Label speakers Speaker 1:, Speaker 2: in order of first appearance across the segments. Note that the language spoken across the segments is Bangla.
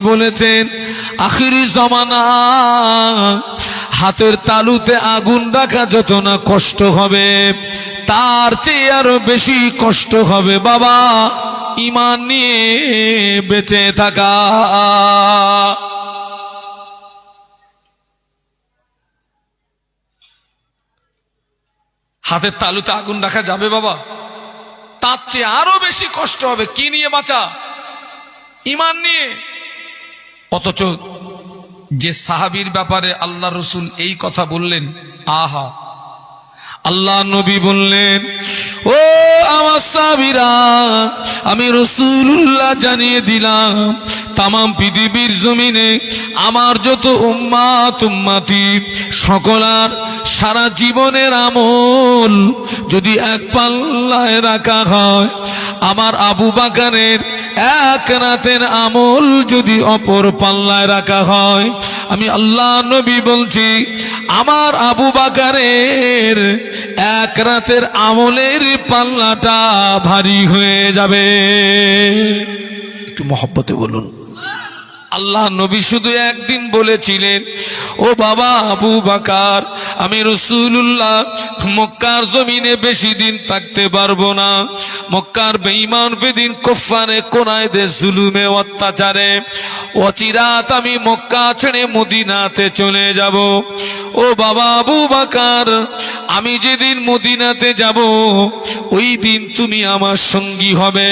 Speaker 1: বলেছেন আখিরি জামানা হাতের তালুতে আগুন রাখা যত না কষ্ট হবে তার চেয়ে আরো বেশি কষ্ট হবে বাবা ঈমান নিয়ে বেঁচে থাকা। হাতের তালুতে আগুন রাখা যাবে বাবা, তার চেয়ে আরো বেশি কষ্ট হবে। কি নিয়ে বাঁচা? ঈমান নিয়ে। অথচ যে সাহাবীর ব্যাপারে আল্লাহ রসুল এই কথা বললেন, আহা, আল্লাহ নবী বললেন, ও আমার সাহাবীরা, আমি রাসূলুল্লাহ জানিয়ে দিলাম তামাম পৃথিবীর জমিনে আমার যত উম্মাত উম্মতি সকলার সারা জীবনের আমল যদি এক পাল্লায় রাখা হয়, আমার আবু বকরের এক রাতের আমল যদি অপর পাল্লায় রাখা হয়, আমি আল্লাহ নবী বলছি আমার আবু বকরের এক রাতের আমলের পাল্লাটা ভারী হয়ে যাবে। একটু মহব্বতে বলুন। আল্লাহ নবী শুধু একদিন বলেছিলেন, ও বাবা আবু বকর, আমি রাসূলুল্লাহ মক্কার জমিনে বেশি দিন থাকতে পারবো না। মক্কার বেঈমান বেদিন কুফারে কোরাইদের জুলুমে অত্যাচারে অচিরাত আমি মক্কা ছেড়ে মদিনাতে চলে যাব। ও বাবা আবু বকর, আমি যেদিন মদিনাতে যাব ওই দিন তুমি আমার সঙ্গী হবে।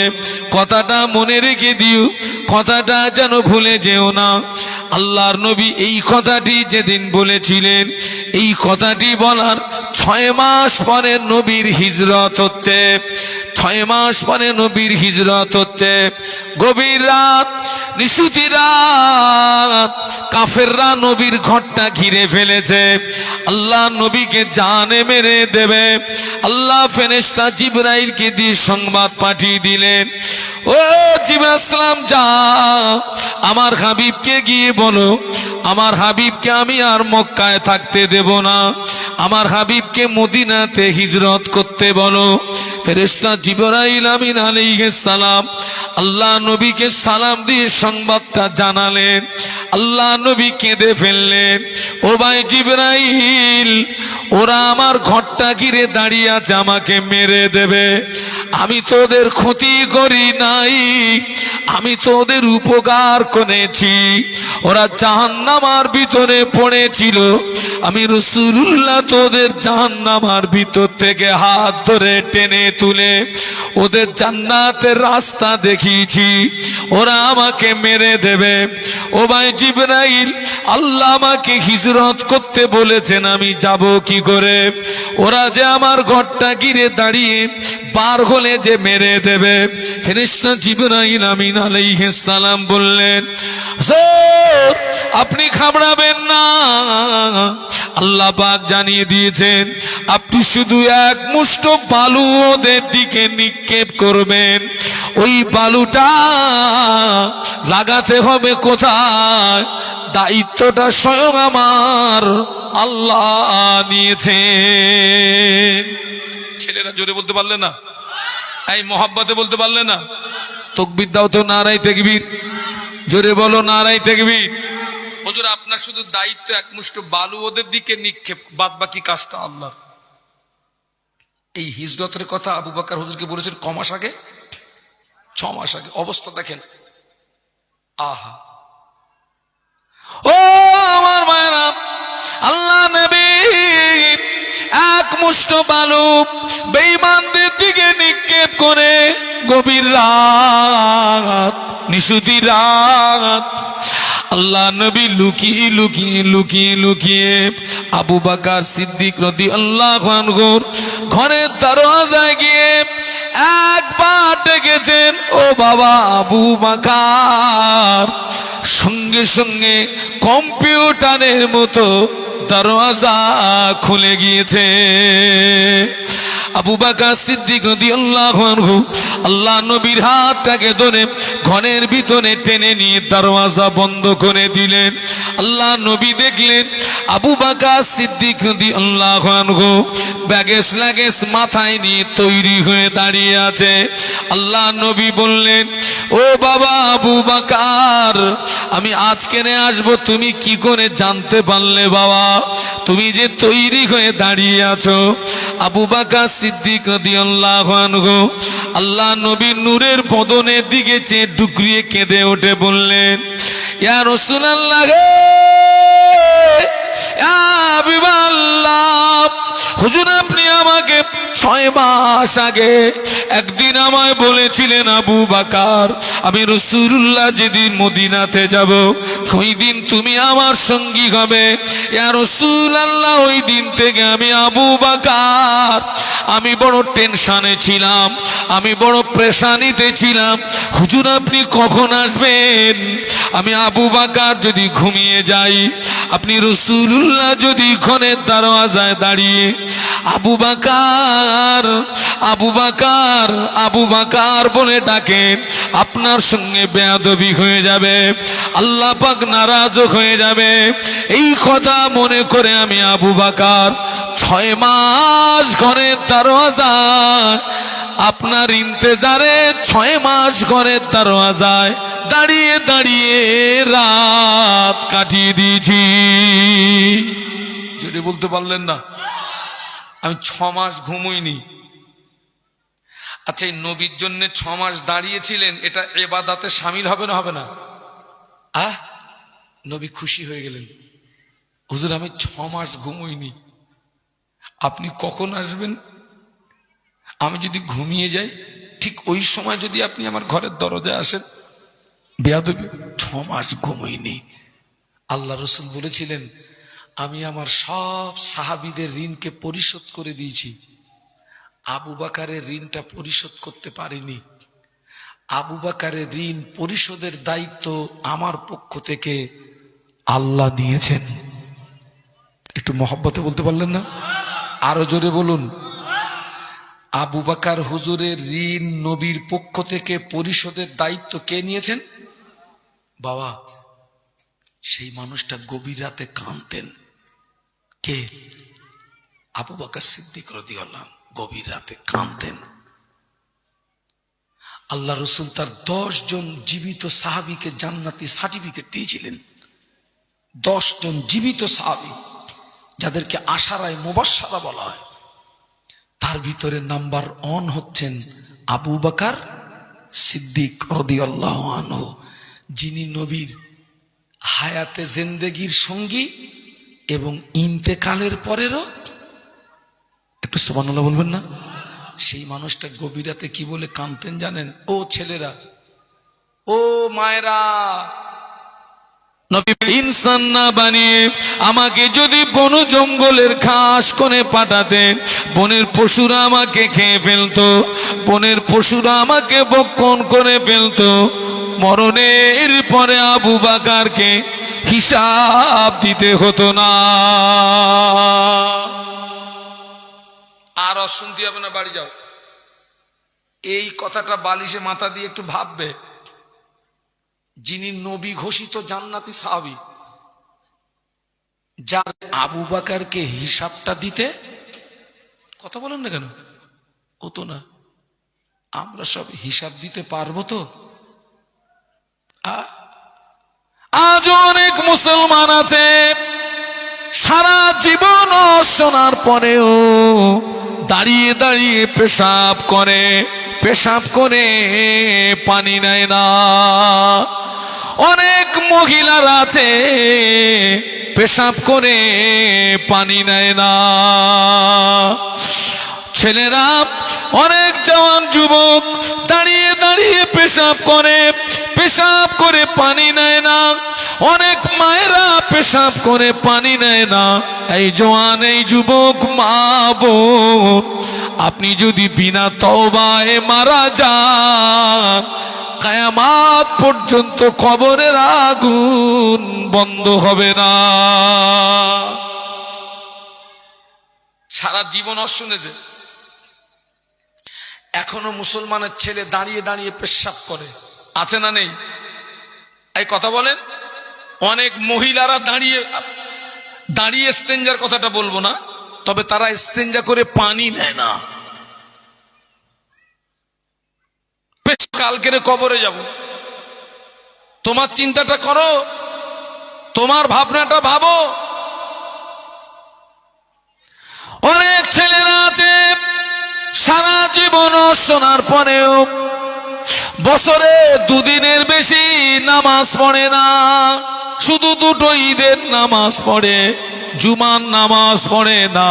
Speaker 1: কথাটা মনে রেখে দিও, কথাটা যেন ভুলে যেও না। আল্লাহর নবী এই কথাটি যেদিন বলেছিলেন, এই কথাটি বলার 6 মাস পরে নবীর হিজরত হচ্ছে। 6 মাস পরে নবীর হিজরত হচ্ছে। গভীর রাত, নিশুতি রাত, কাফেররা নবীর ঘরটা ঘিরে ফেলেছে। আল্লাহ নবীকে জানে মেরে দেবে। আল্লাহ ফেরেশতা জিবরাইলকে দিয়ে সংবাদ পাঠিয়ে দিলেন, ও জিবরাইল সালাম, যা আমার হাবিবকে গিয়ে বলো, আমার হাবিবকে আমি আর মক্কায় থাকতে দেব না, আমার হাবিবকে মদিনাতে হিজরত করতে বলো। ফেরেশতা জিবরাইল আমিন আলাইহিস সালাম আল্লাহ নবীকে সালাম দিয়ে সংবাদটা জানালেন। আল্লাহ নবী কেঁদে ফেললেন, ও ভাই জিবরাইল, ওরা আমার ঘরটা ঘিরে দাঁড়িয়ে আছে, আমাকে মেরে দেবে। আমি তোদের ক্ষতি করি নাই, আমি তোদের উপকার করেছি। ওরা জাহান্নামের ভিতরে পড়েছিল, আমি রাসূলুল্লাহ তোদের জাহান্নামের ভিতর থেকে হাত ধরে টেনে তুলে ওদের জান্নাতের রাস্তা দেখিয়েছি। ওরা আমাকে মেরে দেবে। ও ভাই জিবরাইল, আল্লাহ আমাকে হিজরত করতে বলেছেন, আমি যাব কি করে? ওরা যে আমার ঘরটা ঘিরে দাঁড়িয়ে বার হলে যে মেরে দেবে। ফেরেশতা জিবরাইল আমিন আলাইহিস সালাম বললেন, আপনি ঘাবড়াবেন না, আল্লাহ পাক জানিয়ে দিয়েছেন আপনি শুধু এক মুষ্ঠ বালু ওদের দিকে নিক্ষেপ করবেন। ওই বালুটা লাগাতে হবে কোথায়? দায়িত্বটা স্বয়ং আমার আল্লাহ নিয়েছেন। ছেলেরা জোরে বলতে পারলে না? এই মোহাব্বতে বলতে পারলে না? তাকবীর দাও তো, নারায়ে তাকবীর। জোরে বলো নারায়ে তাকবীর। হুজুর, আপনার শুধু দায়িত্ব এক মুষ্ঠ বালু ওদের দিকে নিক্ষেপ, বাদ বাকি কাজটা আল্লাহ। এই হিজরতের কথা আবু বকর হুজুরকে বলেছেন ক মাস আগে? 6 মাস আগে। অবস্থা দেখেন। আহা, ও আমার মায়েরা, আল্লাহ নবী এক মুষ্ঠ বালু বেঈমানদের দিকে নিক্ষেপ করে গভীর রাত, নিশুতি রাত, আল্লাহ নবী লুকিয়ে লুকিয়ে লুকিয়ে লুকিয়ে আবু বকর সিদ্দিক রাদিয়াল্লাহু আনহুর ঘরের দরজায় গিয়ে একবার ডেকেছেন, ও বাবা আবু বকর। সঙ্গে সঙ্গে কম্পিউটারের মতো দরজা খুলে গিয়েছে। আবু বকর সিদ্দিক রাদিয়াল্লাহু আনহু আল্লাহ নবীর হাতটাকে ধরে ঘরের ভিতরে টেনে নিয়ে দরজা বন্ধ করে দিলেন। আল্লাহ নবী দেখলেন আবু বকর সিদ্দিক রাদিয়াল্লাহু আনহু ব্যাগেজ লাগেজ মাথায় নিয়ে তৈরি হয়ে দাঁড়িয়ে আছে। আল্লাহ নবী বললেন, ও বাবা আবু বকর, আমি আজকে আসবো, তুমি কি করে জানতে পারলে বাবা? তুমি যে তৈরি হয়ে দাঁড়িয়ে আছো। আবু বকর সিদ্দিক রাদিয়াল্লাহু আনহু আল্লাহ নবীর নূরের বদনের দিকে চেয়ে ডুকরিয়ে কেঁদে ওঠে, বললেন, ইয়া রাসূলুল্লাহ, ইয়া হাবিবাল্লাহ, হুজুর আপনি আমাকে 6 মাস আগে একদিন আমায় বলেছিলেন, আবু বকর, আমি রাসূলুল্লাহ যেদিন মদিনাতে যাব ওই দিন তুমি আমার সঙ্গী হবে। ইয়া রাসূলুল্লাহ, ওই দিন থেকে আমি আবু বকর আমি বড় টেনশনে ছিলাম, আমি বড় পেরেশানিতে ছিলাম। হুজুর আপনি কখন আসবেন? আমি আবু বকর যদি ঘুমিয়ে যাই, আপনি রাসূলুল্লাহ যদি ঘরের দরওয়াজায় দাঁড়িয়ে আবু বকর আবু বকর আবু বকর বলে ডাকেন, আপনার সঙ্গে বেয়াদবি হয়ে যাবে, আল্লাহ পাক নারাজ হয়ে যাবে। এই কথা মনে করে আমি আবু বকর 6 মাস ঘরের দরওয়াজায় আপনার ইন্তজারে 6 মাস ঘরের দরওয়াজায় দাঁড়িয়ে দাঁড়িয়ে রাত কাটিয়ে দিয়েছি। যদি বলতে পারলেন না, আমি 6 মাস ঘুমোইনি। আচ্ছা, এই নবীর জন্য 6 মাস দাঁড়িয়েছিলেন, এটা ইবাদতে শামিল হবে না হবে না? নবী খুশি হয়ে গেলেন, হুজুর আমি 6 মাস ঘুমোইনি, আপনি কখন আসবেন? আমি যদি ঘুমিয়ে যাই, ঠিক ওই সময় যদি আপনি আমার ঘরের দরজায় আসেন। বেয়াদবি, 6 মাস ঘুমোইনি। আল্লাহ রসুল বলেছিলেন, আমি আমার সব সাহাবীদের ঋণকে পরিশোধ করে দিয়েছি, আবু বকরের ঋণটা পরিশোধ করতে পারিনি। আবু বকরের ঋণ পরিশোধের দায়িত্ব আমার পক্ষ থেকে আল্লাহ নিয়েছেন। একটু মহব্বতে বলতে পারলেন না? আরো জোরে বলুন। আবু বকর হুজুরের ঋণ নবীর পক্ষ থেকে পরিশোধের দায়িত্ব কে নিয়েছেন? বাবা, সেই মানুষটা গভীর রাতে কাঁদতেন। কে? আবু বকর সিদ্দিক রাদিয়াল্লাহু আনহু গভীর রাতে কাঁদতেন। আল্লাহ রসুল তার 10 জন জীবিত সাহাবীকে জান্নাতি সার্টিফিকেট দিয়েছিলেন। 10 জন জীবিত সাহাবী যাদেরকে আশারায়ে মুবাশশারা বলা হয়, তার ভিতরে নাম্বার 1 হচ্ছেন আবু বকর সিদ্দিক রাদিয়াল্লাহু আনহু, যিনি নবীর হায়াতে জিন্দেগীর সঙ্গী এবং ইন্তেকালের পরেরও। একটু সুবহানাল্লাহ বলবেন না? সেই মানুষটা গভীর রাতে কি বলে কাঁদতেন জানেন? ও ছেলেরা, ও মায়েরা, নবী ইনসান না বানিয়ে আমাকে যদি বন জঙ্গলের ঘাস কোণে পাঠাতেন, বনের পশুরা আমাকে খেয়ে ফেলতো, বনের পশুরা আমাকে ভক্ষণ করে ফেলতো, মরণের পরে আবু বকরকে হিসাব দিতে হতো না। আর শুনতে হবে না, বাড়ি যাও। এই কথাটা বালিশে মাথা দিয়ে একটু ভাববে, যিনি নবী ঘোষিত জান্নাতি সাহাবী, যার আবু বকরকে হিসাবটা দিতে, কথা বলেন না কেন? হতো না। আমরা সব হিসাব দিতে পারবো তো? আজ অনেক মুসলমান আছে সারা জীবন শোনার পরেও দাঁড়িয়ে দাঁড়িয়ে পেশাব করে, পেশাব করে পানি নেয় না। অনেক মহিলারা আছে পেশাব করে পানি নেয় না। ছেলেরা, অনেক জওয়ান যুবক দাঁড়িয়ে দাঁড়িয়ে পেশাব করে, পেশাব করে পানি নেয় না। অনেক মায়েরা পেশাব করে পানি নেয় না। এই জওয়ান, এই যুবক মা বোন, আপনি যদি বিনা তওবায় মারা যান, কিয়ামত পর্যন্ত কবরের আগুন বন্ধ হবে না। সারা জীবন শুনেছে, এখনো মুসলমানের ছেলে দাঁড়িয়ে দাঁড়িয়ে পেশাব করে, আছে না নেই? এই কথা বলেন। অনেক মহিলারা দাঁড়িয়ে দাঁড়িয়ে ইস্তেঞ্জার কথাটা বলবো না, তবে তারা ইস্তেঞ্জা করে পানি নেয় না, পেশাব কালকের কবরে যাব। তোমার চিন্তাটা করো, তোমার ভাবনাটা ভাবো। অনেক ছেলেরা আছে সারা জীবন শোনার পরেও বছরে দুদিনের বেশি নামাজ পড়ে না, শুধু দুটো ঈদের নামাজ পড়ে, জুমার নামাজ পড়ে না,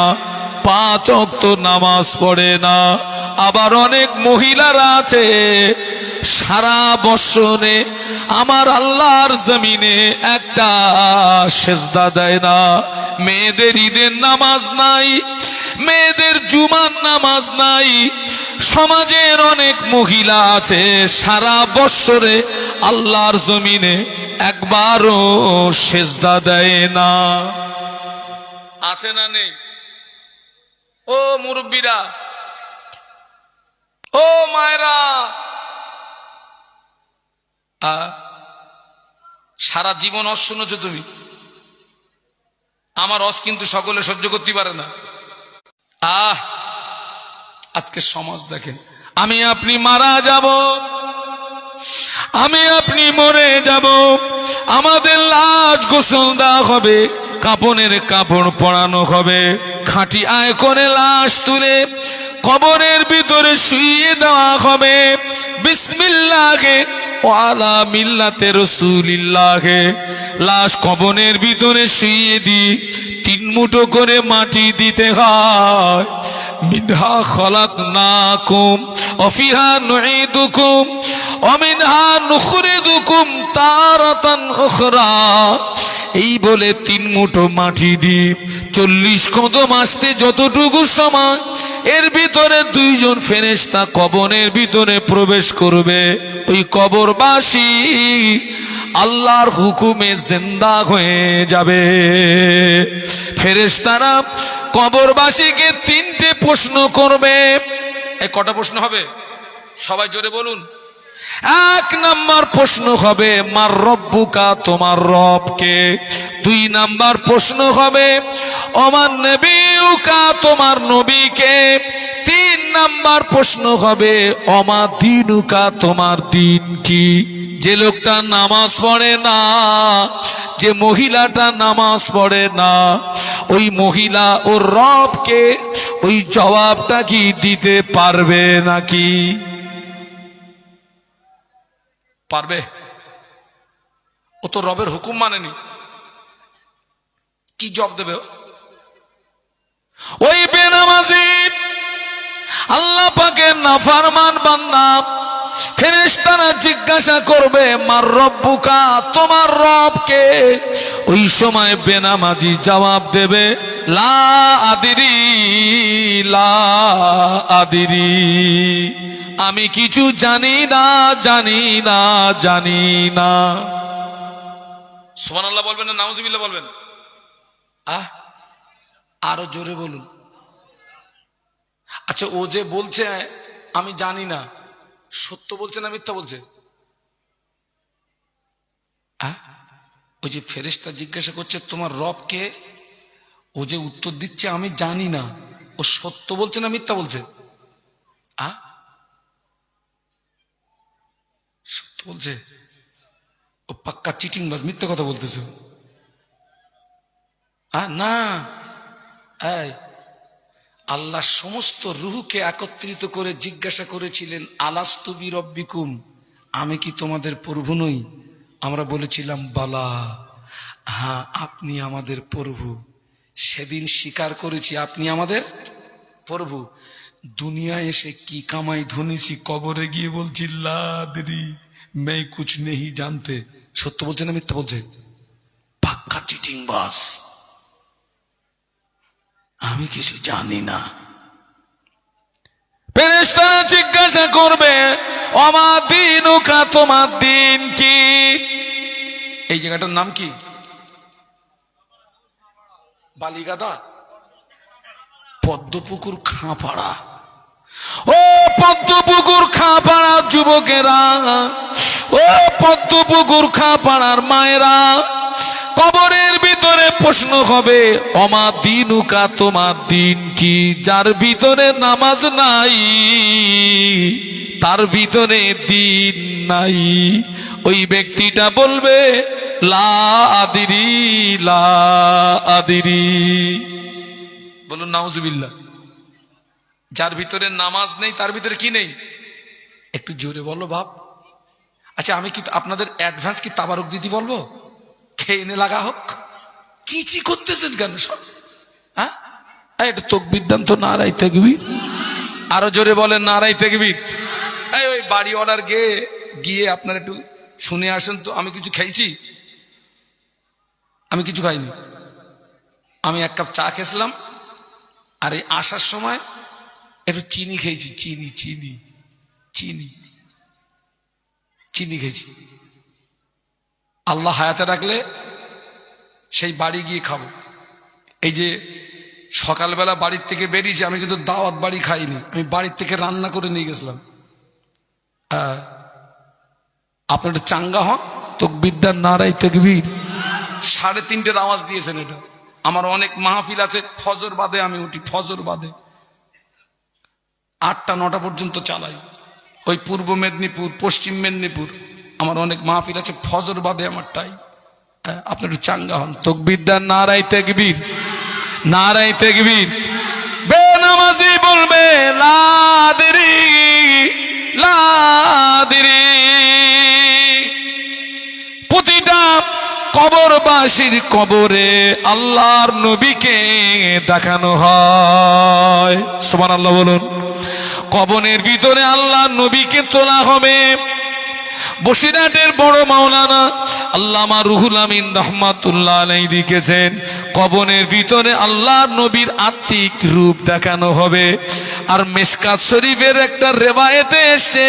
Speaker 1: 5 ওয়াক্ত নামাজ পড়ে না। আবার অনেক মহিলারা আছে সারা বছরে আমার আল্লাহর জমিনে একটা সেজদা দেয় না। মেয়েদের ঈদের নামাজ নাই, মেয়েদের জুমার নামাজ নাই। সমাজের অনেক মহিলা আছে সারা বছরে আল্লাহর জমিনে একবারও সেজদা দেয় না। আছে না নেই? ও মুরব্বীরা, ও মায়েরা, সারা জীবন অস শুনেছ তুমি। আমার অস কিন্তু সকলে সহ্য করতে পারে না। আজকে সমাজ দেখেন, আমি আপনি মারা যাব, আমি আপনি মরে যাব, আমাদের লাশ গোসল দেওয়া হবে, কাপনের কাপড় পরানো হবে, খাঁটি আয় করে লাশ তুলে কবরের ভিতরে শুইয়ে দেওয়া হবে। বিসমিল্লাহে ওয়ালা মিল্লাতে রাসূলিল্লাহে। লাশ কবরের ভিতরে শুইয়ে দি 3 মুঠো করে মাটি দিতে হয়। মিনহা খলাকনাকুম ওয়া ফিহা নুঈদুকুম ওয়া মিনহা নুখরিজুকুম তারাতান উখরা। এই বলে 3 মুঠো মাটি দি 40 কদম আসতে যতটুকু সময়, এর ভিতরে 2 জন ফেরেশতা কবরের ভিতরে প্রবেশ করবে। ওই কবরবাসী আল্লাহর হুকুমে জিন্দা হয়ে যাবে। ফেরেশতারা কবরবাসীকে 3টে প্রশ্ন করবে। এই কটা প্রশ্ন হবে? সবাই জোরে বলুন। 1 নাম্বার প্রশ্ন হবে মার রব্বুকা, তোমার রব কে। 2 নাম্বার প্রশ্ন হবে ওমান নবিয়ুকা, তোমার নবী কে। 3 নাম্বার প্রশ্ন হবে ওমা দীনুকা, তোমার দিন কি। যে লোকটা নামাজ পড়ে না, যে মহিলাটা নামাজ পড়ে না, ওই মহিলা ওর রবকে ওই জবাবটা কি দিতে পারবে নাকি? পারবে? ও তো রবের হুকুম মানেনি, কি জবাব দেবে? ওই বেনামাজি আল্লাহ পাকের নাফরমান বান্দা, ফেরেশতারা জিজ্ঞাসা করবে মার রব্বুকা, তোমার রব কে। ওই সময় বেনামাজি জবাব দেবে লা আদিরি, লা আদিরি, আমি কিছু জানি না, জানি না, জানি না। সুবহানাল্লাহ বলবেন না নাউজুবিল্লাহ বলবেন? আরো জোরে বলুন। আচ্ছা, ও যে বলছে আমি জানি না, সত্য বলছে না মিথ্যা বলছে? ওই যে ফেরেশতা জিজ্ঞাসা করছে তোমার রব কে, ও যে উত্তর দিচ্ছে আমি জানি না, ও সত্য বলছে না মিথ্যা বলছে? সত্য বলছে। ও পাক্কা চিটিং বাজ, মিথ্যা কথা বলতেছে। না, আল্লাহ সমস্ত রূহকে একত্রিত করে জিজ্ঞাসা করেছিলেন আলাস্তু বিরব্বিকুম, আমি কি তোমাদের প্রভু নই? আমরা বলেছিলাম বালা, হ্যাঁ আপনি আমাদের প্রভু। সেদিন স্বীকার করেছি আপনি আমাদের প্রভু। দুনিয়ায় এসে কি কামাই ধনেছি, কবরে গিয়ে বলছি লা আদরি मैं कुछ नहीं जानते। সত্য বলছে না মিথ্যা বলছে? পাক্কা চিটিং বাস, আমি কিছু জানি না। ফেরেশতারা জিজ্ঞাসা করবে ওমা দীনুকা, তোমার দিন কি। এই জায়গাটার নাম কি? বালিগাদা, পদ্মপুকুর খাঁপাড়া। ও পদ্মপুকুর খাঁপাড়া যুবকেরা, ও পদ্মপুকুর খাঁপাড়ার মায়েরা, কবরের ভিতরে প্রশ্ন হবে, অমা দিনুকা, তোমার দিন কি? যার ভিতরে নামাজ নাই তার ভিতরে দিন নাই। ওই ব্যক্তিটা বলবে লা আদিরি, লা আদিরি। বলুন নাউজুবিল্লাহ। যার ভিতরে নামাজ নেই তার ভিতরে কি নেই? একটু জোরে বলো বাপ। আচ্ছা, আমি কি আপনাদের অ্যাডভান্স কি তাবারক দিদি বলবো? খেয়ে এনে লাগা হোক। চিচি করতেছেন কেন সব? হ্যাঁ, একটু তাকবীর দেন তো, নারায়ে তাকবীর। আরো জোরে বলেন নারায়ে তাকবীর। ওই বাড়ি অর্ডার গিয়ে আপনারা একটু শুনে আসেন তো। আমি কিছু খাইছি? আমি কিছু খাইনি। আমি এক কাপ চা খেয়েছিলাম, আর এই আসার সময় একটু চিনি খেয়েছি। চিনি চিনি চিনি চিনি খেয়েছি। আল্লাহ হায়াতে রাখলে সেই বাড়ি গিয়ে খাবো। এই যে সকালবেলা বাড়ির থেকে বেরিয়েছি, আমি কিন্তু দাওয়াত বাড়ি খাইনি, আমি বাড়ির থেকে রান্না করে নিয়ে গেছিলাম। আপনার একটু চাঙ্গা হন, তাকবীর দেন, নারায়ে তাকবীর। 3:30 আওয়াজ দিয়েছেন। এটা আমার অনেক মাহফিল আছে, ফজর বাদে আমি উঠি, ফজর বাদে 8টা-9টা পর্যন্ত চালাই। ওই পূর্ব মেদিনীপুর, পশ্চিম মেদিনীপুর আমার অনেক মাহফিল আছে, ফজর বাদে আমার টাইম। আপনি একটু চাঙ্গা হন, তাকবীর দেন, নারায়ে তাকবীর, নারায়ে তাকবীর। বেনামাজি বলবে লা আদরি, লা আদরি। প্রতিটা কবরবাসীর কবরে আল্লাহর নবীকে দেখানো হয়। সুবহানাল্লাহ বলুন। কবরের ভিতরে আল্লাহর নবীকে তোলা হবে। বসিরহাটের বড় মাওলানা আল্লামা রুহুল আমিন রাহমাতুল্লাহ আলাইহি লিখেছেন, কবরের ভিতরে আল্লাহর নবীর আত্মিক রূপ দেখানো হবে। আর মিশকাত শরীফের একটা রিওয়ায়েতে এসেছে,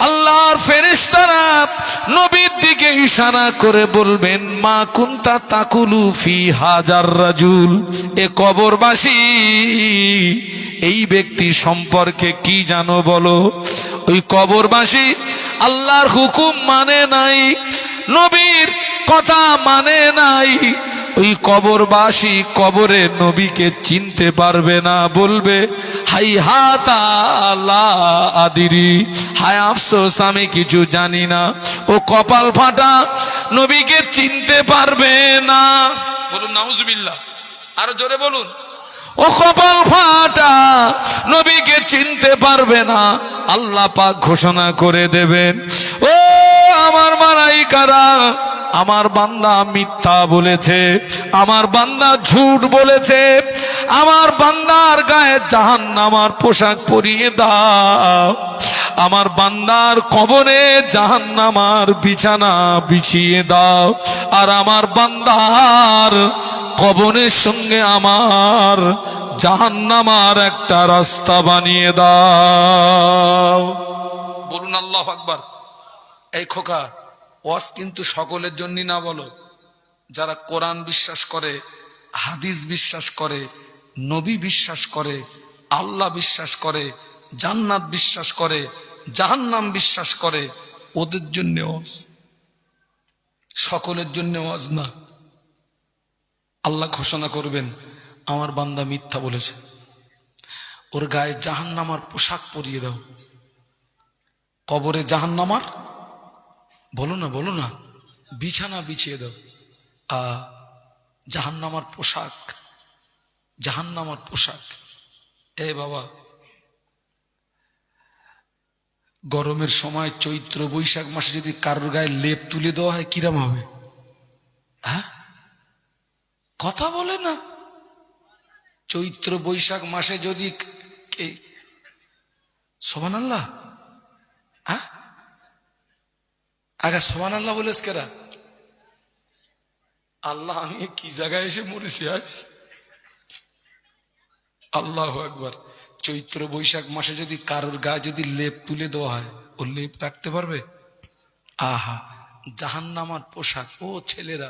Speaker 1: আল্লাহর ফেরেশতারা নবীর দিকে ইশারা করে বলবেন, মা কুনতা তাকুলু ফি হাজার রাজুল। এ কবরবাসী, এই ব্যক্তি সম্পর্কে কি জানো বলো? ওই কবরবাসী আল্লাহর হুকুম মানে নাই, নবীর কথা মানে নাই। ওই কবরবাসী কবরে নবীকে চিনতে পারবে না, বলবে হাইহাতা লা আদিরি, হায় আফসোস আমি কিছু জানি না। ও কপাল ফাটা, নবীকে চিনতে পারবে না। বলুন নাউজুবিল্লাহ। আরো জোরে বলুন। ও কপাল ফাটা, নবীকে চিনতে পারবে না। আল্লাহ পাক ঘোষণা করে দেবেন, ও আমার মালাইকারা, আমার বান্দা মিথ্যা বলেছে, আমার বান্দা ঝুট বলেছে, আমার বান্দার গায়ে জাহান্নামার পোশাক পরিয়ে দাও, আমার বান্দার কবরে জাহান্নামার বিছানা বিছিয়ে দাও, আর আমার বান্দার কবরের সঙ্গে আমার জাহান্নামার একটা রাস্তা বানিয়ে দাও। বলুন আল্লাহু আকবার। এই খোকা, ওয়াজ কিন্তু সকলের জন্য না, বলো। যারা কোরআন বিশ্বাস করে, হাদিস বিশ্বাস করে, নবী বিশ্বাস করে, আল্লাহ বিশ্বাস করে, জান্নাত বিশ্বাস করে, জাহান্নাম বিশ্বাস করে, ওদের জন্য ওয়াজ, সকলের জন্য ওয়াজ না। আল্লাহ ঘোষণা করবেন, আমার বান্দা মিথ্যা বলেছে, ওর গায়ে জাহান্নামার পোশাক পরিয়ে দাও, কবরে জাহান্নামার, বলো না বলো না, বিছানা বিছিয়ে দাও। জাহান্নামার পোশাক, জাহান্নামার পোশাক। এ বাবা, গরমের সময় চৈত্র বৈশাখ মাসে যদি কারোর গায়ে লেপ তুলে দেওয়া হয়, কিরম হবে? হ্যাঁ, কথা বলে না। চৈত্র বৈশাখ মাসে যদি সুবহানাল্লাহ, হ্যাঁ, আগে সুবহানাল্লাহ বলেছ কেরা? আল্লাহ, আমি কি জায়গায় এসে মরেছি আজ। আল্লাহু আকবার। চৈত্র বৈশাখ মাসে যদি কারোর গায়ে যদি লেপ তুলে দেওয়া হয়, ও লেপ রাখতে পারবে? আহা, জাহান্নামার পোশাক। ও ছেলেরা,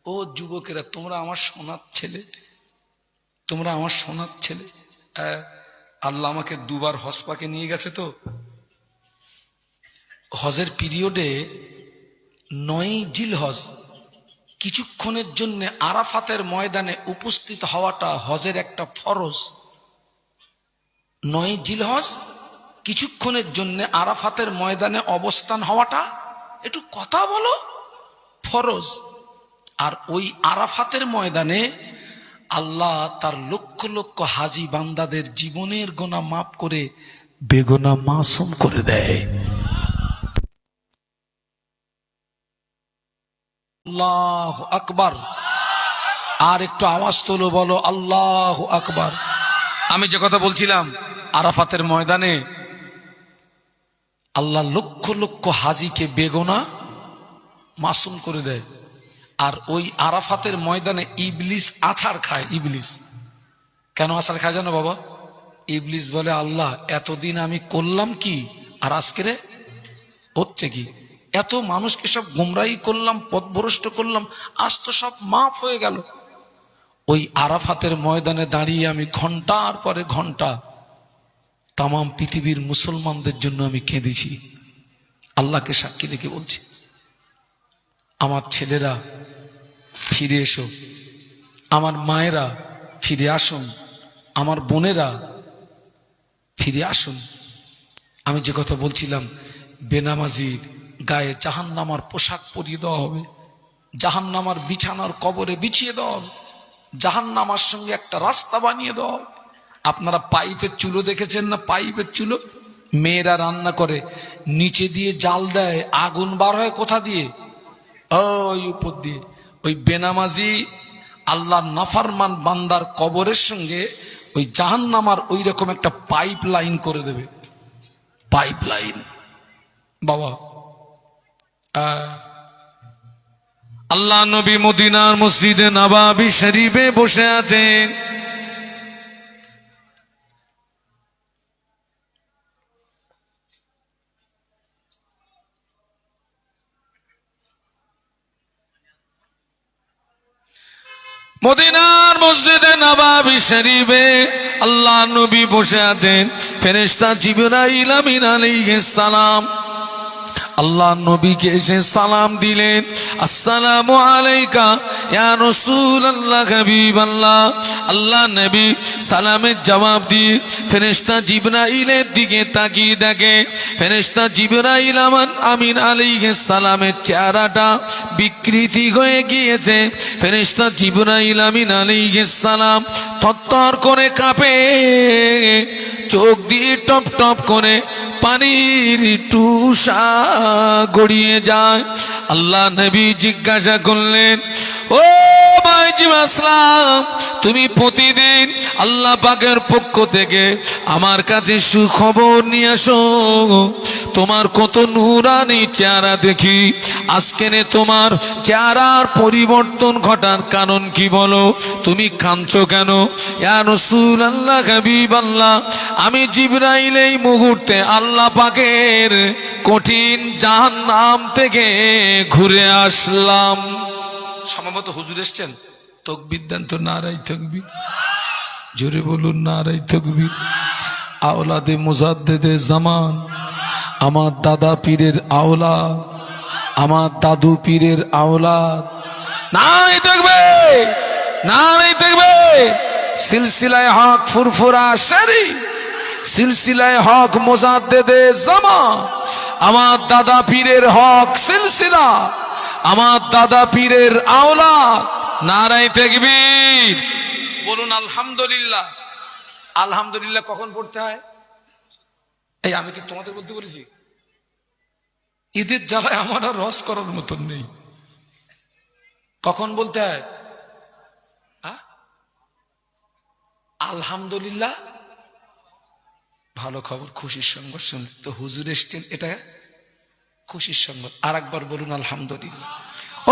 Speaker 1: ও যুবকেরা, তোমরা আমার সোনার ছেলে, তোমরা আমার সোনার ছেলে। আল্লাহ আমাকে দুবার হজ পাকে নিয়ে গেছে। তো হজের পিরিয়ডে 9 জিলহজ, কি কিছুক্ষণের জন্য আরাফাতের ময়দানে উপস্থিত হওয়াটা হজের একটা ফরজ। 9 জিলহজ কিছুক্ষণের জন্য আরাফাতের ময়দানে অবস্থান হওয়াটা, একটু কথা বলো, ফরজ। আর ওই আরাফাতের ময়দানে আল্লাহ তার লক্ষ লক্ষ হাজি বান্দাদের জীবনের গোনা মাফ করে বেগুনা মাসুম করে দেয়। আল্লাহু আকবার। আর একটু আওয়াজ তোলো, বলো আল্লাহু আকবার। আমি যে কথা বলছিলাম, আরাফাতের ময়দানে আল্লাহ লক্ষ লক্ষ হাজিকে বেগুনা মাসুম করে দেয়। আর ওই আরাফাতের ময়দানে ইবলিস আছাড় খায়। ইবলিস কেন আছাড় খায় জানো বাবা? ইবলিস বলে, আল্লাহ এতদিন আমি করলাম কি, আর আজকে রে হচ্ছে কি? এত মানুষকে সব গুমরাহি করলাম, পথভ্রষ্ট করলাম, আজ তো সব মাফ হয়ে গেল। ওই আরাফাতের ময়দানে দাঁড়িয়ে আমি ঘন্টার পরে ঘন্টা তাম পৃথিবীর মুসলমানদের জন্য আমি কেঁদেছি। আল্লাহকে সাক্ষী রেখে বলছি, আমার ছেলেরা ফিরে এসো, আমার মায়েরা ফিরে আসুন, আমার বোনেরা ফিরে আসুন। আমি যে কথা বলছিলাম, বেনামাজির গায়ে জাহান্নামার পোশাক পরিয়ে দেওয়া হবে, জাহান্নামার বিছানার কবরে বিছিয়ে দেওয়া হবে, জাহান্নামার সঙ্গে একটা রাস্তা বানিয়ে দেওয়া হবে। আপনারা পাইপের চুলো দেখেছেন না? পাইপের চুলো মেয়েরা রান্না করে, নিচে দিয়ে জাল দেয়, আগুন বার হয় কোথা দিয়ে? ওই উপর দিয়ে। ওই বেনামাজি আল্লাহর নাফরমান বান্দার কবরের সঙ্গে ওই জাহান্নামার ওই রকম একটা পাইপ লাইন করে দেবে। পাইপ লাইন বাবা। আল্লাহ নবী মদিনার মসজিদে নববী শরীফে বসে আছেন। মদিনার মসজিদে নববী শরীফে আল্লাহ নবী বসে আছেন। ফেরেশতা জিবরাইল আমিন আলাইহিস সালাম আল্লাহ নবীকে এসে সালাম দিলেন, আসসালামু আলাইকা ইয়া রাসূলুল্লাহ হাবিবাল্লাহ। আল্লাহ নবী সালামের জবাব দিয়ে ফেরেশতা জিবরাইলের দিকে তাকিয়ে দেখে, ফেরেশতা জিবরাইল আমিন আলাইহিস সালামের চেহারাটা বিকৃতি হয়ে গিয়েছে। ফেরেশতা জিবরাইল আমিন আলাইহিস সালাম থরথর করে কাঁপে, চোখ দিয়ে টপ টপ করে পানির টুসা গড়িয়ে যায়। আল্লাহ নবী জিজ্ঞাসা করলেন, ও ভাইজি আসলাম, তুমি প্রতিদিন আল্লাহ পাকের পক্ষ থেকে আমার কাছে সুখবর নিয়ে আসো। তোমার কত নূরানি চেহারা দেখি, আজকে তোমার চেহারার পরিবর্তন ঘটার কারণ কি বলো? তুমি কাঁদছো কেন? ইয়া রাসূলুল্লাহ হাবিবাল্লাহ, আমি জিবরাইল এই মুহূর্তে আল্লাহ পাকের কঠিন জাহান্নাম থেকে ঘুরে আসলাম। সম্ভবত হুজুর এসছেন, তাকবীর দেন তো, নারায়ে তাকবীর, জোরে বলুন নারায়ে তাকবীর। আওলাদে মুজাদ্দেদে জামান, আমার দাদা পীরের আওলাদ, আমার দাদু পীরের আওলাদ, নারায়ে তাকবীর, নারায়ে তাকবীর। সিলসিলায়ে হক ফুরফুরা শরীফ, সিলসিলায়ে হক মুজাদ্দেদে জামান, আমার দাদা পীরের হক সিলসিলা, আমার দাদা পীরের আওলাদ, নারায়ে তাকবীর। বলুন আলহামদুলিল্লাহ। আলহামদুলিল্লাহ কখন পড়তে হয়? এই আমি কি তোমাদের বলতে বলেছি? ঈদের জ্বালায় আমার আর রস করার মতন নেই। কখন বলতে হয়? আলহামদুলিল্লাহ। ভালো খবর, খুশির সংবাদ শুনলে তো, হুজুর এসছেন, এটা খুশির সংবাদ। আর একবার বলুন আলহামদুলিল্লাহ।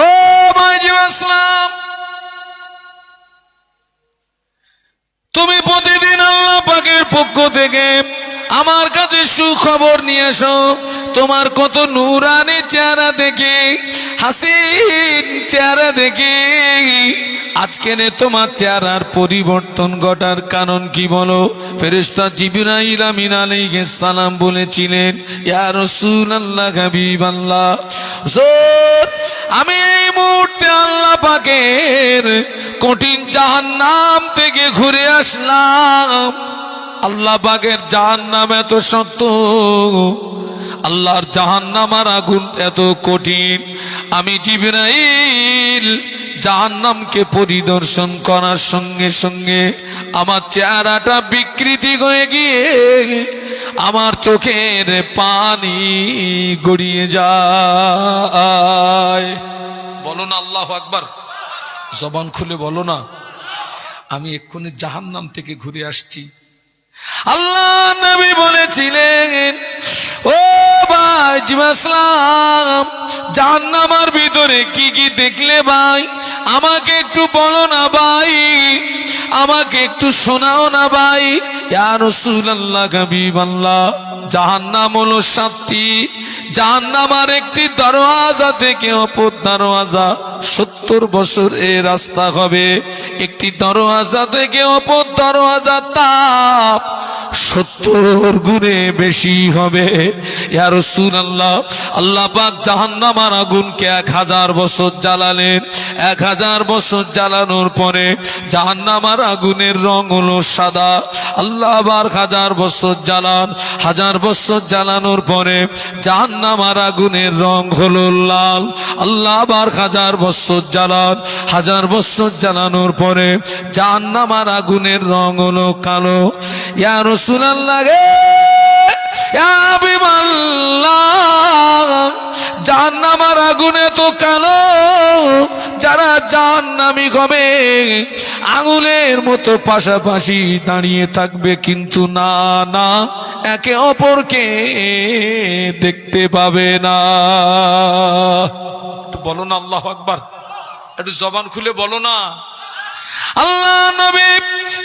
Speaker 1: ও ভাইজি আসসালাম, তুমি প্রতিদিন আল্লাহ পাকের পক্ষ থেকে আমার কাছে সুখবর নিয়ে এসো। তোমার কত নূরানি চেহারা দেখে, হাসিন চেহারা দেখে, আজকে তোমার চেহারার পরিবর্তন ঘটার কারণ কি বলো? ফেরেশতা জিবরাইল আমিন আলাইহিস সালাম বলেছিলেন, ইয়া রাসূলুল্লাহ হাবিবাল্লাহ, আমি এই মুহূর্তে আল্লাহ পাকের কঠিন জাহান্নাম থেকে ঘুরে আসলাম। আল্লাহ পাকের জাহান্নাম এত সত্য, আল্লাহর জাহান্নামের আগুন এত কঠিন। আমি জিবরাইল জাহান্নামকে পরিদর্শন করার সঙ্গে সঙ্গে আমার চেহারাটা বিকৃতি হয়ে গিয়ে আমার চোখের পানি গড়িয়ে যায়। বলো না আল্লাহু আকবার, জবান খুলে বলো না। আমি এক্ষুনি জাহান্নাম থেকে ঘুরে আসছি। আল্লাহ নবী বলেছিলেন, ও ভাই জিবাসলাম, জাহান্নামের ভিতরে কি কি দেখলে ভাই আমাকে একটু বলো না ভাই, আমাকে একটু শোনাও না ভাই। ইয়া রাসূলুল্লাহ, হাবিবাল্লাহ, জাহান্নাম হলো 7টি। জাহান্নামের একটি দরওয়াজা থেকে অপর দরওয়াজা 70 বছর এই রাস্তা হবে। একটি দরওয়াজা থেকে অপর দরওয়াজা তাপ 70 গুণে বেশি হবে। ইয়া রাসূলুল্লাহ, আল্লাহ পাক জাহান্নামের আগুনকে 1000 বছর জ্বালালেন। 1000 বছর জ্বালানোর পরে জাহান্নামের আগুনের রং হলো সাদা। আল্লাহ আবার 1000 বছর জ্বালান। 1000 বছর জ্বালানোর পরে জাহান্নামের আগুনের রং হলো লাল। আল্লাহ আবার 1000 বছর জ্বালান। 1000 বছর জ্বালানোর পরে জাহান্নামের আগুনের রং হলো কালো। ইয়া রাসূলুল্লাহ গে, ইয়া হাবিবাল্লাহ, জাহান্নামের আগুনে তো কালো, যারা জাহান্নামী হবে আগুনের মতো পাশাপাশি দাঁড়িয়ে থাকবে, কিন্তু না না, একে অপরকে দেখতে পাবে না। বলো না আল্লাহু আকবার, একটু জবান খুলে বলো না। আল্লাহ নবী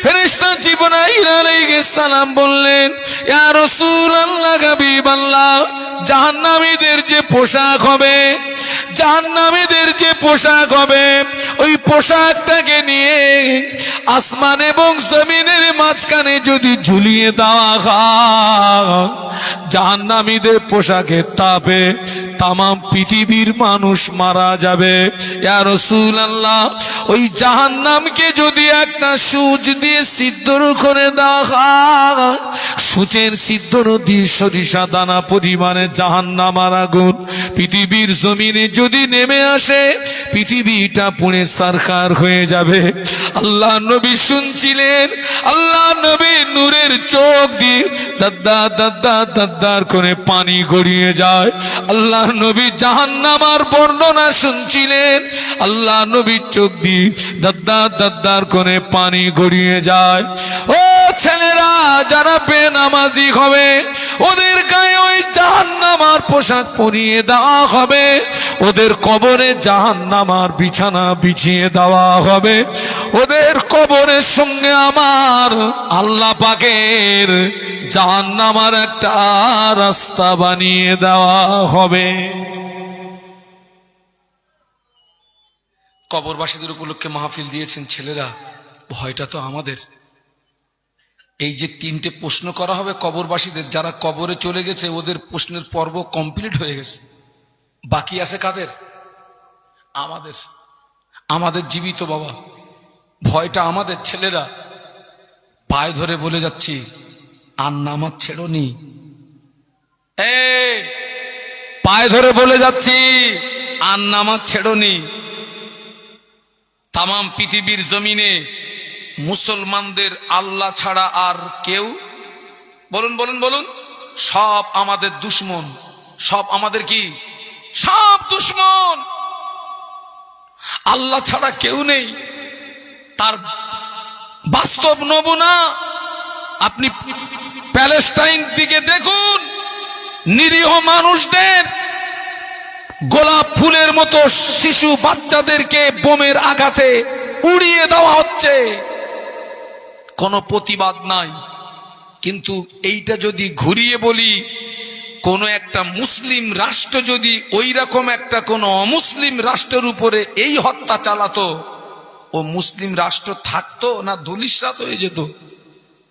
Speaker 1: ফেরেশতা জিবরাইল আলাইহিস সালাম বললেন, ইয়া রাসূলুল্লাহ, হাবিবাল্লাহ, জাহান্নামীদের যে পোশাক হবে, জাহান্নামীদের যে পোশাক হবে, ওই পোশাকটাকে নিয়ে আসমান এবং জমিনের মাঝখানে যদি ঝুলিয়ে দেওয়া হয়, জাহান্নামীদের পোশাকের তাপে তামাম পৃথিবীর মানুষ মারা যাবে। ইয়া রাসূলুল্লাহ, ওই জাহান্নামকে যদি একটা সূচ দিয়ে সিদ্ধর করে দেওয়া হয়, সূচের সিদ্ধর দিয়ে সরিষা দানা পরিমাণে জাহান্নামের আগুন পৃথিবীর জমিনে যদি নেমে আসে, পৃথিবীটা পুড়ে সারখার হয়ে যাবে। আল্লাহ নবী শুনছিলেন, আল্লাহ নবী নূরের চোখ দিয়ে দাদ্দার দাদ্দার দাদ্দার করে পানি গড়িয়ে যায়। আল্লাহ নবী জাহান্নামের বর্ণনা শুনছিলেন, আল্লাহ নবীর চোখ দিয়ে দাদ্দার দাদ্দার করে পানি গড়িয়ে যায়। ও ছেলেরা, যারা বেনামাজি হবে ওদের গায়ে ওই জাহান্নামের পোশাক পরিয়ে দেওয়া হবে, ওদের কবরে জাহান্নামের বিছানা বিছিয়ে দেওয়া হবে, ওদের কবরের সঙ্গে আমার আল্লাহ পাকের জাহান্নামের একটা রাস্তা বানিয়ে দেওয়া হবে। কবরবাসীদের উপলক্ষে মাহফিল দিয়েছেন ছেলেরা, ভয়টা তো আমাদের। এই যে 3টে প্রশ্ন করা হবে কবরবাসীদের, যারা কবরে চলে গেছে ওদের প্রশ্নের পর্ব কমপ্লিট হয়ে গেছে, বাকি আছে কাদের? আমাদের। আমাদের জীবিত বাবা, ভয়টা আমাদের। ছেলেরা পায়ে ধরে বলে যাচ্ছি, আর নামাজ ছেড়োনি। পায়ে ধরে বলে যাচ্ছি, আর নামাজ ছেড়োনি। তামাম পৃথিবীর জমিনে মুসলমানদের আল্লাহ ছাড়া আর কেউ, বলুন বলুন বলুন, সব আমাদের দুশ্মন। সব আমাদের কি? সব দুশ্মন। আল্লাহ ছাড়া কেউ নেই। তার বাস্তব নমুনা আপনি প্যালেস্টাইন দিকে দেখুন, নিরীহ মানুষদের গোলাপ ফুলের মতো শিশু বাচ্চাদেরকে বোমের আঘাতে উড়িয়ে দেওয়া হচ্ছে, কোনো প্রতিবাদ নাই। কিন্তু এইটা যদি ঘুরিয়ে বলি, কোন একটা মুসলিম রাষ্ট্র যদি ওই রকম একটা কোন অমুসলিম রাষ্ট্রের উপরে এই হত্যা চালাতো, ও মুসলিম রাষ্ট্র থাকতো না ধূলিসাৎ হয়ে যেত?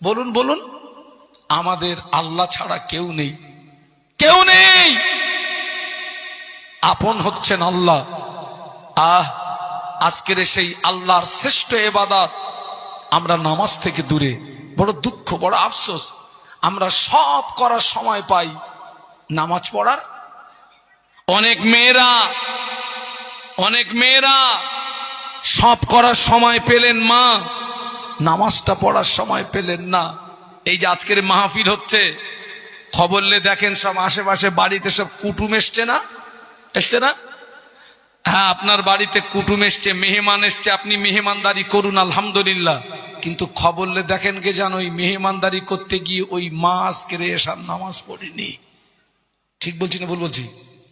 Speaker 1: বলুন বলুন। আমাদের আল্লাহ ছাড়া কেউ নেই, কেউ নেই। আপন হচ্ছেন আল্লাহ, আজকের সেই আল্লাহর শ্রেষ্ঠ ইবাদত আমরা নামাজ থেকে দূরে। বড় দুঃখ, বড় আফসোস, আমরা সব করার সময় পাই নামাজ পড়ার। অনেক মেয়েরা সব করার সময় পেলেন মা, নামাজটা পড়ার সময় পেলেন না। এই যে আজকের মাহফিল হচ্ছে, খবরলে দেখেন সব আশেপাশে বাড়িতে সব কুটুম এসছে না? হ্যাঁ, আপনার বাড়িতে কুটুম এসছে, মেহমান এসছে, আপনি মেহমানদারি করুন আলহামদুলিল্লাহ। কিন্তু খবরলে দেখেন কে জানো, ওই মেহমানদারি করতে গিয়ে ওই মা আজকের এসার নামাজ পড়েনি। ঠিক বলছি না ভুল বলছি?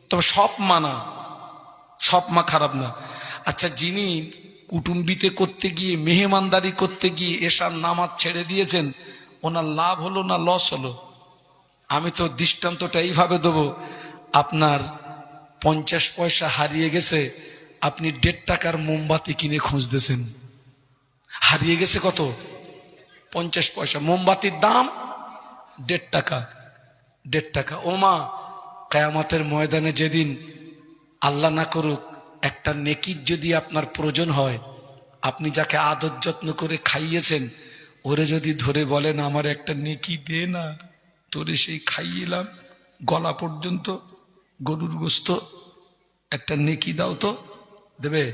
Speaker 1: তবে সব মা খারাপ না। আচ্ছা, যিনি কুটুম্বিতে করতে গিয়ে, মেহমানদারি করতে গিয়ে এসার নামাজ ছেড়ে দিয়েছেন, ওনার লাভ হলো না লস হলো? আমি তো দৃষ্টান্তটা এইভাবে দেবো, আপনার 50 পয়সা হারিয়ে গেছে, আপনি 1.5 টাকার মোমবাতি কিনে খুঁজতেছেন, হারিয়ে গেছে কত? 50 পয়সা। মোমবাতির দাম 1.5 টাকা। ও মা, কিয়ামতের ময়দানে যেদিন আল্লাহ না করুক একটা নেকির যদি আপনার প্রয়োজন হয়, আপনি যাকে আদর যত্ন করে খাইয়েছেন, ওরে যদি ধরে বলেন আমার একটা নেকি দে না, তোরে সেই খাইয়েলাম গলা পর্যন্ত গরুর গোস্ত, একটা নেকি দাও তো, দেবে?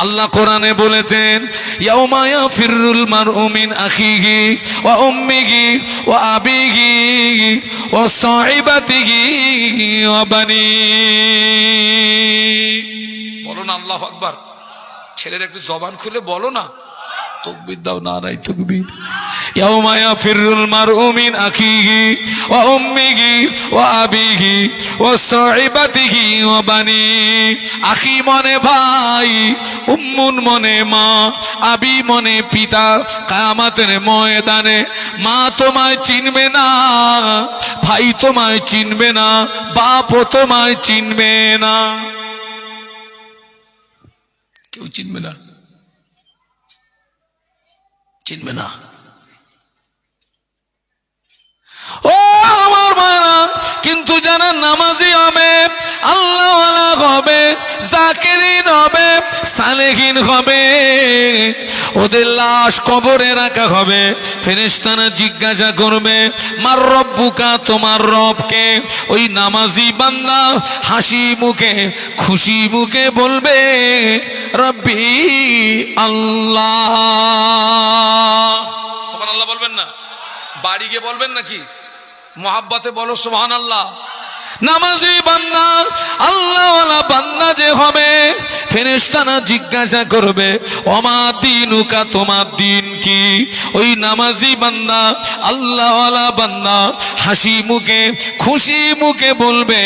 Speaker 1: আল্লাহ কোরআনে বলেছেন, ইয়াউমা ইয়াফিরুল মারউ মিন আখিহি ওয়া উম্মিহি ওয়া আবিহি ওয়া সাহিবাতিহি ওয়া বানি। বলো না আল্লাহু আকবার। ছেলের একটু জবান খুলে বলো না, তাকবীর দাও, নারায়ে তাকবীর। ইয়াউমা ইয়াফিরুল মারউ মিন আখিহি ওয়া উম্মিহি ওয়া আবিহি ওয়া সাহিবাতিহি ওয়া বানি। আখি মনে ভাই, উম্মুন মনে মা, আবি মনে পিতা। কিয়ামতের ময়দানে মা তোমায় চিনবে না, ভাই তোমায় চিনবে না, বাপও তোমায় চিনবে না, কেউ চিনবে না। ও আমার মায়েরা, কিন্তু যারা নামাজি হবে, আল্লাহওয়ালা হবে, জাকিরিন হবে, সালেহিন হবে, ওদের লাশ কবরে রাখা হবে। ফেরেশতারা জিজ্ঞাসা করবে, মার রব্বুকা, তোমার রবকে? ওই নামাজি বান্দা হাসি মুখে, খুশি মুখে বলবে, রব্বি আল্লাহ। সুবহানাল্লাহ বলবেন না? বাড়ি গিয়ে বলবেন নাকি? মোহাব্বতে বলো সুবহানাল্লাহ। নামাজি বান্দা, আল্লাহওয়ালা বান্দা যে হবে, ফেরেশতারা জিজ্ঞাসা করবে, ওমা দিনুকা, তোমার দিন কি? ওই নামাজি বান্দা, আল্লাহওয়ালা বান্দা হাসি মুখে, খুশি মুখে বলবে,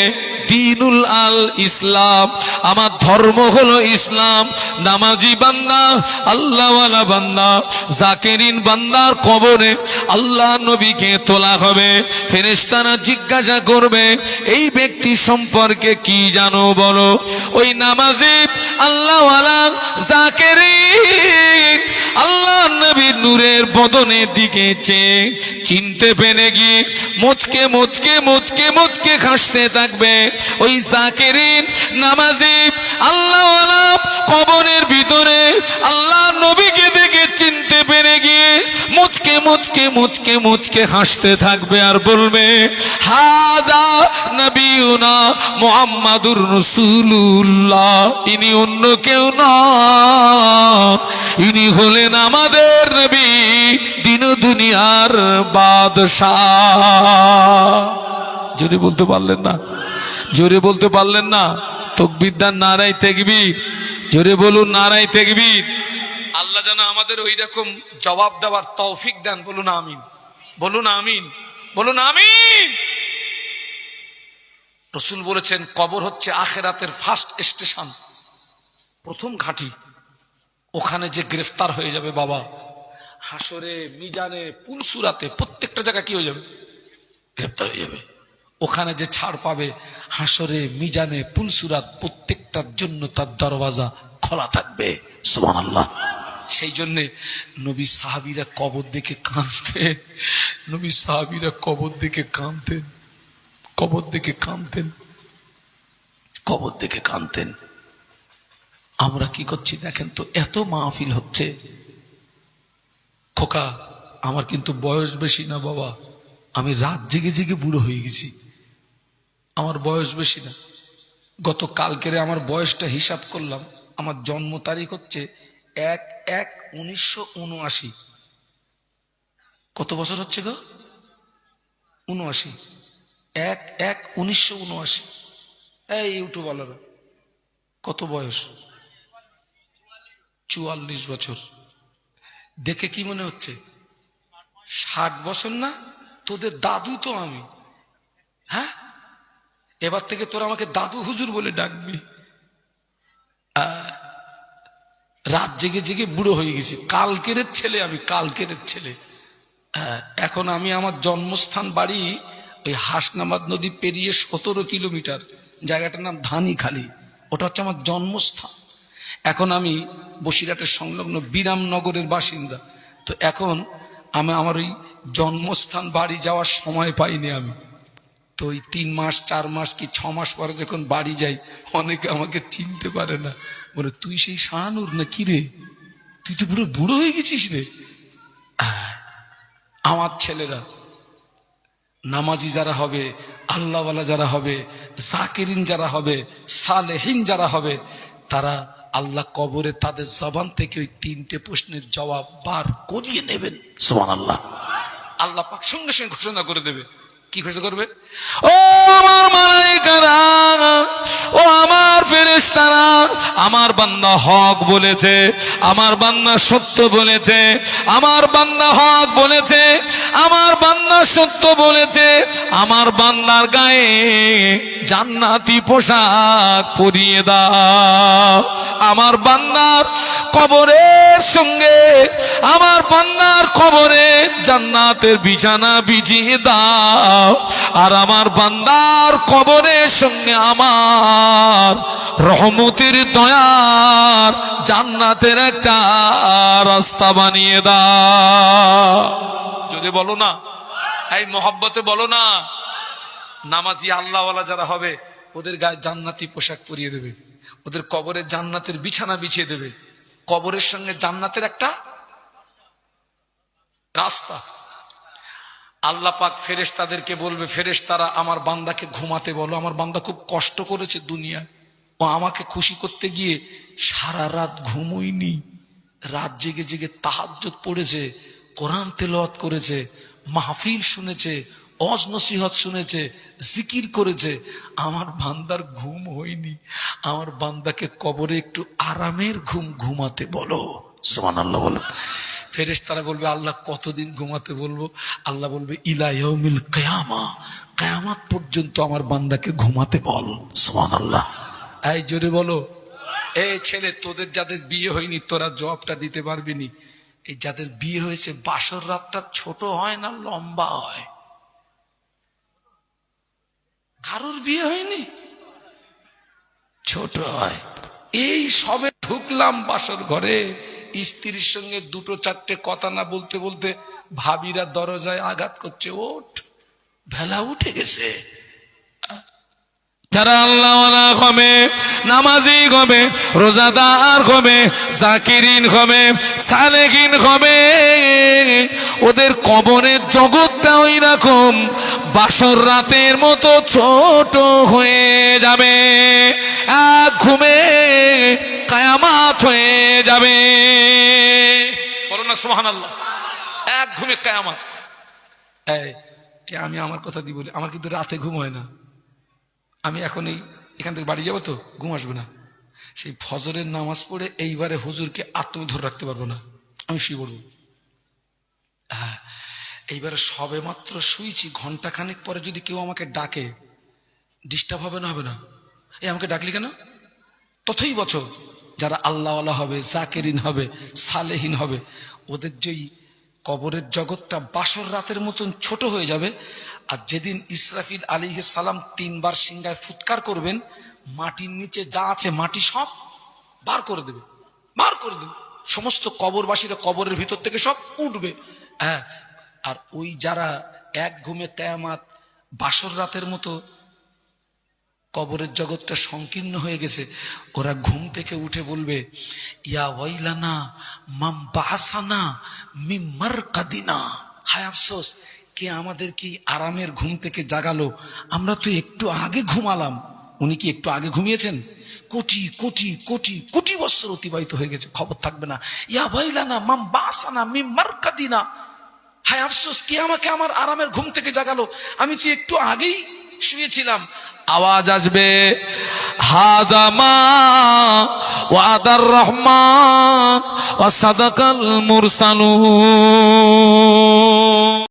Speaker 1: দিনুল আল ইসলাম, আমার ধর্ম হলো ইসলাম। নামাজি বান্দা, আল্লাহওয়ালা বান্দা, জাকিরিন বান্দার কবরে আল্লাহ নবীকে তোলা হবে। ফেরেশতারা জিজ্ঞাসা করবে, এই ব্যক্তি সম্পর্কে কি জানো বলো? ওই নামাজি, আল্লাহওয়ালা, জাকিরিন আল্লাহ নবীর নূরের বদনের দিকে চেয়ে চিনতে পেরে গিয়ে মুচকে মুচকে মুচকে মুচকে হাসতে থাকবে। ওই জাকিরিন, নামাজি, আল্লাহওয়ালা কবরের ভিতরে আল্লাহ নবীকে দেখে চিনতে পেরে গিয়ে মুচকে মুচকে মুচকে মুচকে হাসতে থাকবে আর বলবে, হাযা নবিয়ুনা মুহাম্মাদুর রাসূলুল্লাহ। ইনি অন্য কেউ নন, ইনি হলেন আমাদের নবী, দিন দুনিয়ার বাদশাহ। জোরে বলতে পারলেন না? জোরে বলতে পারলেন না? তাকবীর দান, নারায়ে তাকবীর। জোরে বলুন নারায়ে তাকবীর। আল্লাহ যেন আমাদের ওই রকম জবাব দেওয়ার তৌফিক দেন। বলুন আমিন, বলুন আমিন, বলুন আমিন। রাসূল বলেছেন, কবর হচ্ছে আখিরাতের ফার্স্ট স্টেশন, প্রথম ঘাঁটি। ওখানে যে গ্রেফতার হয়ে যাবে বাবা, হাসরে, মিজানে, পুলসুরাতে, প্রত্যেকটা জায়গা কি হয়ে যাবে? গ্রেফতার হয়ে যাবে। ওখানে যে ছাড় পাবে, হাসরে, মিজানে, পুলসুরাত, প্রত্যেকটার জন্য তার দরওয়াজা খোলা থাকবে। সুবহানাল্লাহ। সেই জন্যে নবী সাহাবীরা কবর দেখে কাঁদতেন, নবী সাহাবীরা কবর দেখে কাঁদতেন, কবর দেখে কাঁদতেন। কবর দেখে কাঁদতেন। আমরা কি করছি দেখেন তো, এত মাহফিল হচ্ছে। খোকা, আমার কিন্তু বয়স বেশি না বাবা, আমি রাত জেগে জেগে বুড়ো হয়ে গেছি, আমার বয়স বেশি না। গত কালকেরে আমার বয়সটা হিসাব করলাম, আমার জন্ম তারিখ হচ্ছে 1/1/1979। কত বছর হচ্ছে গো? 79। 1/1/1979। এই ইউটিউবওয়ালারা কত বয়স? 44 বছর। দেখে কি মনে হচ্ছে 60 বছর না? তোদের দাদু তো আমি। হ্যাঁ, এবার থেকে তোরা আমাকে দাদু হুজুর বলে ডাকবি। রাত জেগে জেগে বুড়ো হয়ে গেছি, কালকের ছেলে আমি, কালকের ছেলে। এখন আমি আমার জন্মস্থান বাড়ি ওই হাসনাবাদ নদী পেরিয়ে 17 কিলোমিটার, জায়গাটার নাম ধানিখালি, ওটা হচ্ছে আমার জন্মস্থান। এখন আমি বসিরহাটের সংলগ্ন বিরামনগরের বাসিন্দা। তো এখন আমি আমার ওই জন্মস্থান বাড়ি যাওয়ার সময় পাইনি আমি। তো ওই 3 মাস 4 মাস কি 6 মাস পরে যখন বাড়ি যাই, অনেকে আমাকে চিনতে পারে না, বলে তুই সেই শাহানুর না? কি রে, তুই তো পুরো বুড়ো হয়ে গেছিস রে। আমার ছেলেরা নামাজি যারা হবে, আল্লাহওয়ালা যারা হবে, জাকিরিন যারা হবে, সালেহিন যারা হবে, তারা আল্লাহ কবরে তাদের জবান থেকে ওই 3টে প্রশ্নের জবাব বার করিয়ে নেবেন। সুবহানাল্লাহ। আল্লাহ পাক সঙ্গে সঙ্গে ঘোষণা করে দেবে। কি ঘোষণা করবে? ও আমার মালায়েকারা, ও আমার ফেরেশতারা, আমার বান্দা হক বলেছে, আমার বান্দা সত্য বলেছে, আমার বান্দা হক বলেছে, আমার বান্দা সত্য বলেছে, আমার বান্দার গায়ে জান্নাতি পোশাক পরিয়ে দাও, আমার বান্দার কবরের সঙ্গে আমার বান্দার কবরে জান্নাতের বিছানা বিছিয়ে দাও, আর আমার বান্দার কবরের সঙ্গে আমার রহমতের দয়ার জান্নাতের একটা রাস্তা বানিয়ে দাও। যদি বলো না, এই মহব্বতে বলো না। নামাজি আল্লাহওয়ালা যারা হবে ওদের গায়ে জান্নাতি পোশাক পরিয়ে দেবে, ওদের কবরে জান্নাতের বিছানা বিছিয়ে দেবে, কবরের সঙ্গে জান্নাতের একটা রাস্তা। আল্লাহ পাক ফেরেশতাদেরকে বলবে, ফেরেশতারা আমার বান্দাকে ঘুমাতে বলো, আমার বান্দা খুব কষ্ট করেছে দুনিয়ায়, ও আমাকে খুশি করতে গিয়ে সারা রাত ঘুমোয়নি, রাত জেগে জেগে তাহাজ্জুদ পড়েছে, কোরআন তেলাওয়াত করেছে, মাহফিল শুনেছে, ওয়াজ নসিহত শুনেছে, জিকির করেছে, আমার বান্দার ঘুম হয়নি, আমার বান্দাকে কবরে একটু আরামের ঘুম ঘুমাতে বলো। সুবহানাল্লাহ বলো। ফেরেশতারা বলবে, আল্লাহ কতদিন ঘুমাতে বলবো? আল্লাহ বলবে, ইলা ইয়াউমিল কিয়ামা, কিয়ামত পর্যন্ত আমার বান্দাকে ঘুমাতে বল। সুবহানাল্লাহ। এই জোরে বলো। এই ছেলে, তোদের যাদের বিয়ে হয়নি তোরা জবাবটা দিতে পারবি নি। এই যাদের বিয়ে হয়েছে বাসর রাতটা ছোট হয় না লম্বা হয়? কারোর বিয়ে হয়নি? ছোট হয়। এই সবে ঢুকলাম বাসর ঘরে, স্ত্রীর সঙ্গে 2-4টে কথা না বলতে বলতে ভাবিরা দরজায় আঘাত করছে, ওঠ, বেলা উঠে গেছে। যারা আল্লাহওয়ালা হবে, নামাজি হবে, রোজাদার হবে, জাকিরিন হবে, সালেহিন হবে, ওদের কবরের জগৎটা ওই রকম বাসর রাতের মতো ছোট হয়ে যাবে, এক ঘুমে কিয়ামত হয়ে যাবে। বলো না সুবহানাল্লাহ। এক ঘুমে কিয়ামত। আমি আমার কথা দিয়ে বলি, আমার কিন্তু রাতে ঘুম হয় না। আমি এখন এখান থেকে বাড়ি যাবো তো ঘুম আসবে না, সেই ফজরের নামাজ পড়ে এইবারে হুজুরকে আত্মে ধরে রাখতে পারবো না, আমি শুয়ে পড়বো। হ্যাঁ, এইবারে সবে মাত্র শুয়েছি, ঘন্টাখানেক পরে যদি কেউ আমাকে ডাকে ডিস্টার্ব হবে না? হবে না? এই আমাকে ডাকলি কেন? ততই বছর যারা আল্লাহওয়ালা হবে, জাকেরিন হবে, সালেহিন হবে, ওদের যেই কবরের জগৎটা বাসর রাতের মতন ছোট হয়ে যাবে। আর যেদিন ইসরাফিল আলাইহিস সালাম 3 বার সিংহায় ফুৎকার করবেন, মাটির নিচে যা আছে মাটি সব বার করে দেবে, বার করে দেবে, সমস্ত কবরবাসীরা কবরের ভিতর থেকে সব উঠবে। হ্যাঁ, আর ওই যারা এক ঘুমে কিয়ামত বাসর রাতের মতো কবরের জগৎটা সংকীর্ণ হয়ে গেছে। ওরা ঘুম থেকে উঠে বলবে, ইয়া ওয়াইলানা মাম বাসানা মিম মারকাদিনা, হায় আফসোস, কে আমাদের কি আরামের ঘুম থেকে জাগালো, আমরা তো একটু আগে ঘুমালাম। উনি কি একটু আগে ঘুমিয়েছেন? কোটি কোটি কোটি কোটি বছর অতিবাহিত হয়ে গেছে, খবর থাকবে না। ইয়া ওয়াইলানা মাম বাসানা মিম মারকাদিনা, হায় আফসোস, কে আমাকে আমার আরামের ঘুম থেকে জাগালো, আমি তো একটু আগেই শুয়েছিলাম। আওয়াজ আসবে, হাদামা ওয়াদার রহমান ওয়া সাদাকাল মুরসালুন।